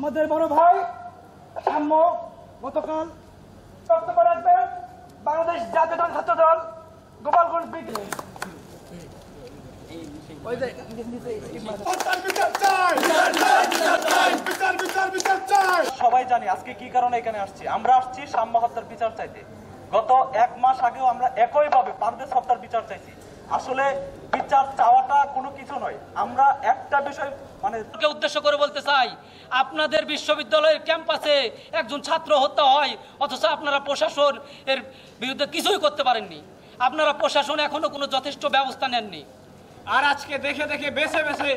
আমাদের বড় ভাই সাম্য গতকাল বক্তব্য রাখবেন বাংলাদেশ জাতীয় ছাত্র দল গোপালগঞ্জ বিকেলে সবাই জানি আজকে কি কারণে এখানে আসছি। আমরা আসছি সাম্য হত্যার বিচার চাইতে। গত 1 মাস আগেও আমরা একইভাবে পারভেজ হত্যার বিচার চাইছি। আসলে বিচার চাওয়াটা কোনো কিছু নয়, আমরা একটা বিষয় উদ্দেশ্য করে বলতে চাই, আপনাদের বিশ্ববিদ্যালয়ের ক্যাম্পাসে একজন ছাত্র হত্যা হয়, অথচ আপনারা প্রশাসন এর বিরুদ্ধে কিছুই করতে পারেননি। আপনারা প্রশাসন এখনো কোনো যথেষ্ট ব্যবস্থা নেননি। আর আজকে দেখে দেখে বেছে বেছে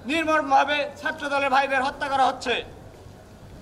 নির্মমভাবে ছাত্র দলের ভাইদের হত্যা করা হচ্ছে।